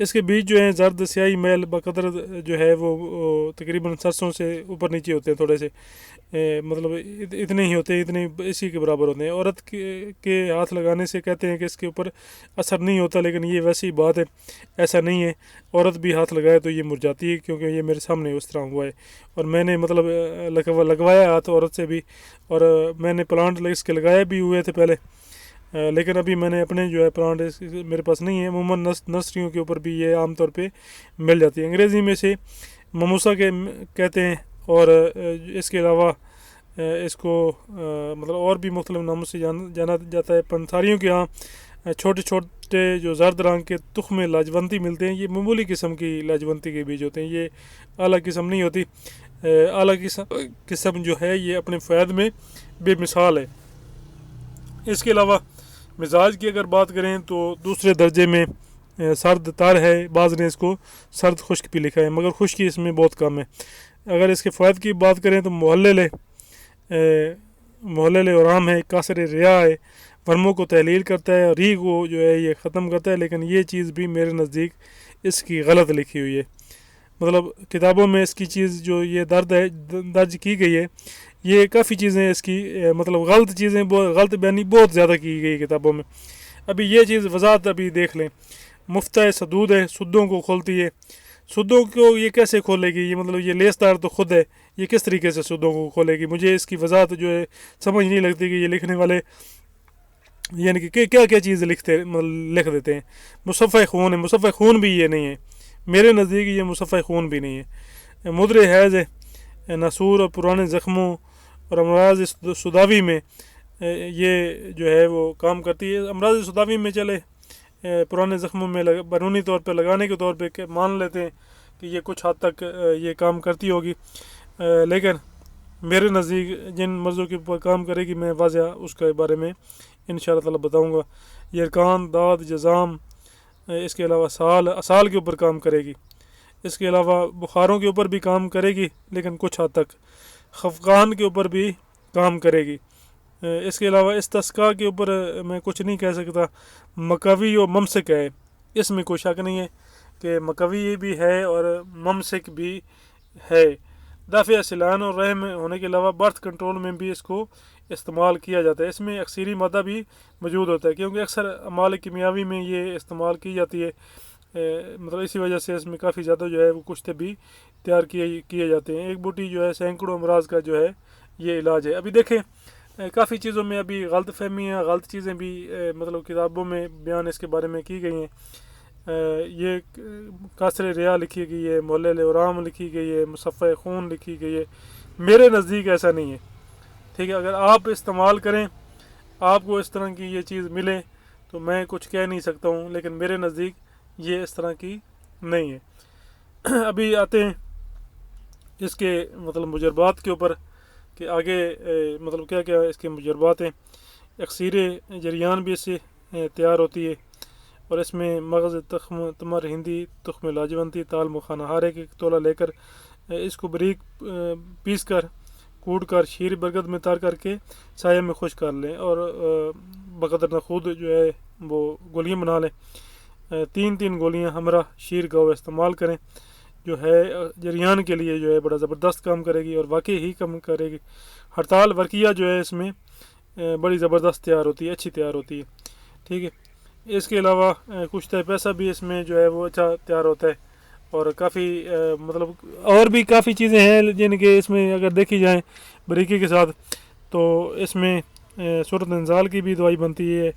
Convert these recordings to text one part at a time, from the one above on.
اس کے بیج جو ہیں زرد سیاہی میل بقدر جو ہے وہ تقریباً سرسوں سے اوپر نیچے ہوتے ہیں تھوڑے سے، مطلب اتنے ہی ہوتے ہیں، اتنے اسی کے برابر ہوتے ہیں۔ عورت کے ہاتھ لگانے سے کہتے ہیں کہ اس کے اوپر اثر نہیں ہوتا، لیکن یہ ویسی بات ہے، ایسا نہیں ہے۔ عورت بھی ہاتھ لگائے تو یہ مرجھاتی ہے، کیونکہ یہ میرے سامنے اس طرح ہوا ہے، اور میں نے مطلب لگوایا ہاتھ عورت سے بھی، اور میں نے پلانٹ اس کے لگائے بھی ہوئے تھے پہلے، لیکن ابھی میں نے اپنے جو ہے پلانٹ میرے پاس نہیں ہے۔ عموماً نرسریوں کے اوپر بھی یہ عام طور پہ مل جاتی ہے۔ انگریزی میں سے مموسا کے کہتے ہیں، اور اس کے علاوہ اس کو مطلب اور بھی مختلف ناموں سے جانا جاتا ہے۔ پنساریوں کے ہاں چھوٹے چھوٹے جو زرد رنگ کے تخم لاجونتی ملتے ہیں، یہ معمولی قسم کی لاجونتی کے بیج ہوتے ہیں، یہ اعلیٰ قسم نہیں ہوتی۔ اعلیٰ قسم جو ہے یہ اپنے فوائد میں بے مثال ہے۔ اس کے علاوہ مزاج کی اگر بات کریں تو دوسرے درجے میں سرد تر ہے، بعض نے اس کو سرد خشک بھی لکھا ہے، مگر خشکی اس میں بہت کم ہے۔ اگر اس کے فوائد کی بات کریں تو محلل ارام ہے، کاسر ریا ہے، ورموں کو تحلیل کرتا ہے، اور ری کو جو ہے یہ ختم کرتا ہے، لیکن یہ چیز بھی میرے نزدیک اس کی غلط لکھی ہوئی ہے۔ مطلب کتابوں میں اس کی چیز جو یہ درج کی گئی ہے، یہ کافی چیزیں اس کی مطلب غلط چیزیں، غلط بیانی بہت زیادہ کی گئی کتابوں میں۔ ابھی یہ چیز وضاحت ابھی دیکھ لیں۔ مفتہ سدود ہے، سدوں کو کھولتی ہے۔ سدوں کو یہ کیسے کھولے گی؟ یہ مطلب یہ لیس دار تو خود ہے، یہ کس طریقے سے سدوں کو کھولے گی؟ مجھے اس کی وضاحت جو ہے سمجھ نہیں لگتی کہ یہ لکھنے والے یعنی کہ کیا کیا چیز لکھ دیتے ہیں۔ مصفحہ خون ہے، مصفحہ خون بھی یہ نہیں ہے میرے نزدیک، یہ مصفحہ خون بھی نہیں ہے۔ مدر حیض ہے، ناسور اور پرانے زخموں اور امراض سداوی میں یہ جو ہے وہ کام کرتی ہے۔ امراض سداوی میں چلے پرانے زخموں میں بیرونی طور پہ لگانے کے طور پہ مان لیتے ہیں کہ یہ کچھ حد تک یہ کام کرتی ہوگی، لیکن میرے نزدیک جن مرضوں کے اوپر کام کرے گی میں واضح اس کے بارے میں انشاءاللہ تعالی بتاؤں گا۔ یہ ارکان، داد، جزام، اس کے علاوہ اسال کے اوپر کام کرے گی۔ اس کے علاوہ بخاروں کے اوپر بھی کام کرے گی، لیکن کچھ حد تک خفقان کے اوپر بھی کام کرے گی۔ اس کے علاوہ استسقاء کے اوپر میں کچھ نہیں کہہ سکتا۔ مکوی و ممسک ہے، اس میں کوئی شک نہیں ہے کہ مکوی بھی ہے اور ممسک بھی ہے۔ دافع سلان اور رحم ہونے کے علاوہ برتھ کنٹرول میں بھی اس کو استعمال کیا جاتا ہے۔ اس میں اکثری مادہ بھی موجود ہوتا ہے، کیونکہ اکثر اعمال کیمیاوی میں یہ استعمال کی جاتی ہے، مطلب اسی وجہ سے اس میں کافی زیادہ جو ہے وہ کچھ بھی تیار کیے جاتے ہیں۔ ایک بوٹی جو ہے سینکڑوں امراض کا جو ہے یہ علاج ہے۔ ابھی دیکھیں کافی چیزوں میں ابھی غلط فہمیاں، غلط چیزیں بھی مطلب کتابوں میں بیان اس کے بارے میں کی گئی ہیں۔ یہ کاسر ریا لکھی گئی ہے، محلل ارام لکھی گئی ہے، مصفحہ خون لکھی گئی ہے۔ میرے نزدیک ایسا نہیں ہے، ٹھیک ہے۔ اگر آپ استعمال کریں، آپ کو اس طرح کی یہ چیز ملے تو میں کچھ کہہ نہیں سکتا ہوں، لیکن میرے نزدیک یہ اس طرح کی نہیں ہے۔ ابھی آتے ہیں اس کے مطلب مجربات کے اوپر کہ آگے مطلب کیا کیا اس کے مجربات ہیں۔ اکثیر جریان بھی اس سے تیار ہوتی ہے، اور اس میں مغز، تخم تمر ہندی، تخم لاجونتی، تال مکھانہ ہارے کے تولہ لے کر اس کو باریک پیس کر کوٹ کر شیر برگد میں تار کر کے سایہ میں خشک کر لیں، اور بقدر نخود جو ہے وہ گولیاں بنا لیں۔ 3 گولیاں ہمراہ شیر گاؤ استعمال کریں، جو ہے جریان کے لیے جو ہے بڑا زبردست کام کرے گی، اور واقعی ہی کام کرے گی۔ ہڑتال ورقیہ جو ہے اس میں بڑی زبردست تیار ہوتی ہے، اچھی تیار ہوتی ہے، ٹھیک ہے۔ اس کے علاوہ کشتہ پیسہ بھی اس میں جو ہے وہ اچھا تیار ہوتا ہے، اور کافی مطلب اور بھی کافی چیزیں ہیں جن کے اس میں اگر دیکھی جائیں باریکی کے ساتھ، تو اس میں صورت انزال کی بھی دوائی بنتی ہے،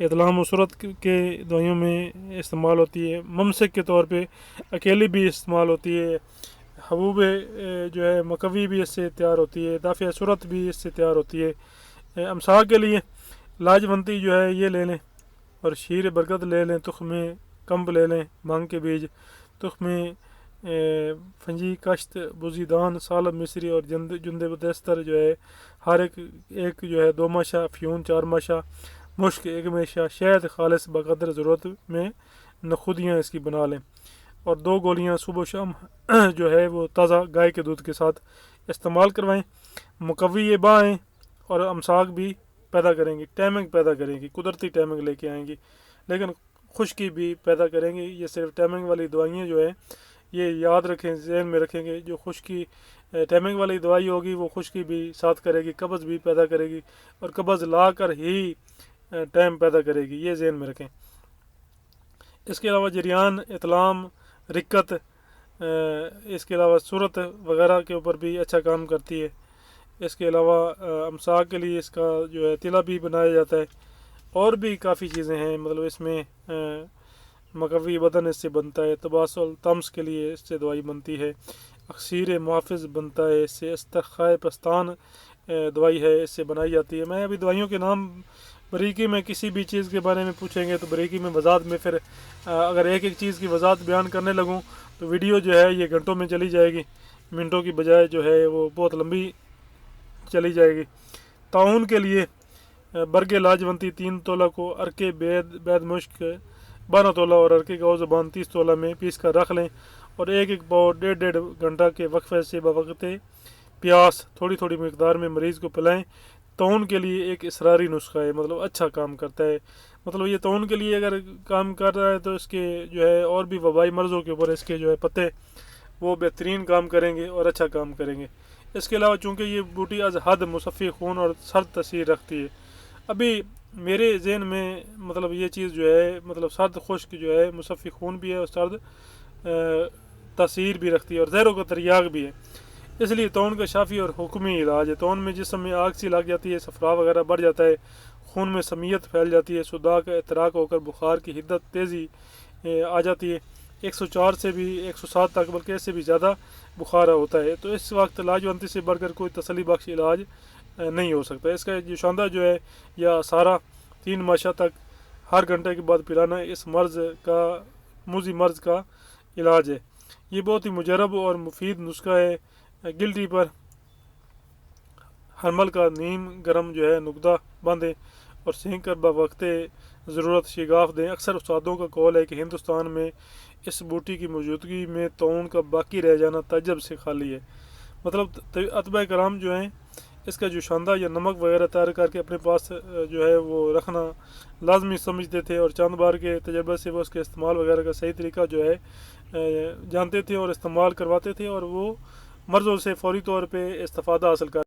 اطلام و صورت کے دوائیوں میں استعمال ہوتی ہے، ممسک کے طور پہ اکیلی بھی استعمال ہوتی ہے، حبوب جو ہے مکوی بھی اس سے تیار ہوتی ہے، دافع صورت بھی اس سے تیار ہوتی ہے۔ امساک کے لیے لاجونتی جو ہے یہ لے لیں، اور شیر برکت لے لیں، تخم کمب لے لیں، بھنگ کے بیج، تخم فنجی، کشت، بزیدان، سالب مصری اور جند بدستر جو ہے ہر ایک جو ہے 2 ماشا، افیون 4 ماشا، مشک 1 ماشا، شہد خالص بقدر ضرورت میں نخودیاں اس کی بنا لیں، اور 2 گولیاں صبح و شام جو ہے وہ تازہ گائے کے دودھ کے ساتھ استعمال کروائیں۔ مقوی بائیں اور امساک بھی پیدا کریں گی، ٹائمنگ پیدا کریں گی، قدرتی ٹائمنگ لے کے آئیں گی، لیکن خشکی بھی پیدا کریں گی۔ یہ صرف ٹیمنگ والی دوائیاں جو ہیں یہ یاد رکھیں، ذہن میں رکھیں گے، جو خشکی ٹیمنگ والی دوائی ہوگی وہ خشکی بھی ساتھ کرے گی، قبض بھی پیدا کرے گی، اور قبض لا کر ہی ٹائم پیدا کرے گی، یہ ذہن میں رکھیں۔ اس کے علاوہ جریان، اطلام، رکت، اس کے علاوہ صورت وغیرہ کے اوپر بھی اچھا کام کرتی ہے۔ اس کے علاوہ امساک کے لیے اس کا جو ہے تلا بھی بنایا جاتا ہے، اور بھی کافی چیزیں ہیں، مطلب اس میں مقوی بدن اس سے بنتا ہے، تباسل طمس کے لیے اس سے دوائی بنتی ہے، اکسیر محافظ بنتا ہے اس سے، استرخائے پستان دوائی ہے اس سے بنائی جاتی ہے۔ میں ابھی دوائیوں کے نام بریکی میں کسی بھی چیز کے بارے میں پوچھیں گے تو بریکی میں وضاحت میں پھر اگر ایک ایک چیز کی وضاحت بیان کرنے لگوں تو ویڈیو جو ہے یہ گھنٹوں میں چلی جائے گی، منٹوں کی بجائے جو ہے وہ بہت لمبی چلی جائے گی۔ تعاون کے لیے برگ لاجونتی 3 تولہ کو ارکے بید مشک 12 تولہ اور ارکے کا زبان 30 تولہ میں پیس کر رکھ لیں، اور ایک ایک پاؤ 1.5 گھنٹہ کے وقفے سے بوقت پیاس تھوڑی تھوڑی مقدار میں مریض کو پلائیں۔ تعاون کے لیے ایک اسراری نسخہ ہے، مطلب اچھا کام کرتا ہے، مطلب یہ تعاون کے لیے اگر کام کر رہا ہے تو اس کے جو ہے اور بھی وبائی مرضوں کے اوپر اس کے جو ہے پتے وہ بہترین کام کریں گے اور اچھا کام کریں گے۔ اس کے علاوہ چونکہ یہ بوٹی از حد مصفی خون اور سرد تاثیر رکھتی ہے، ابھی میرے ذہن میں مطلب یہ چیز جو ہے مطلب سرد خشک جو ہے مصفی خون بھی ہے اور سرد تاثیر بھی رکھتی ہے اور زہروں کا تریاق بھی ہے، اس لیے تعاون کا شافی اور حکمی علاج ہے۔ تعاون میں جسم میں آگ سی لگ جاتی ہے، صفرا وغیرہ بڑھ جاتا ہے، خون میں سمیت پھیل جاتی ہے، صداع کا احتراق ہو کر بخار کی حدت تیزی آ جاتی ہے، 104 سے بھی 107 تک بلکہ اس سے بھی زیادہ بخار ہوتا ہے، تو اس وقت لاجونتی سے بڑھ کر کوئی تسلی بخش علاج نہیں ہو سکتا۔ اس کا جو شاندہ جو ہے یا سارا 3 ماشا تک ہر گھنٹے کے بعد پلانا اس موذی مرض کا علاج ہے۔ یہ بہت ہی مجرب اور مفید نسخہ ہے۔ گلٹی پر حرمل کا نیم گرم جو ہے نقطہ باندھیں اور سینک کر بوقت ضرورت شگاف دیں۔ اکثر استادوں کا قول ہے کہ ہندوستان میں اس بوٹی کی موجودگی میں تعاون کا باقی رہ جانا تعجب سے خالی ہے، مطلب اتباع کرام جو ہیں اس کا جو شاندہ یا نمک وغیرہ تیار کر کے اپنے پاس جو ہے وہ رکھنا لازمی سمجھتے تھے، اور چند بار کے تجربے سے وہ اس کے استعمال وغیرہ کا صحیح طریقہ جو ہے جانتے تھے اور استعمال کرواتے تھے، اور وہ مرضوں سے فوری طور پہ استفادہ حاصل کر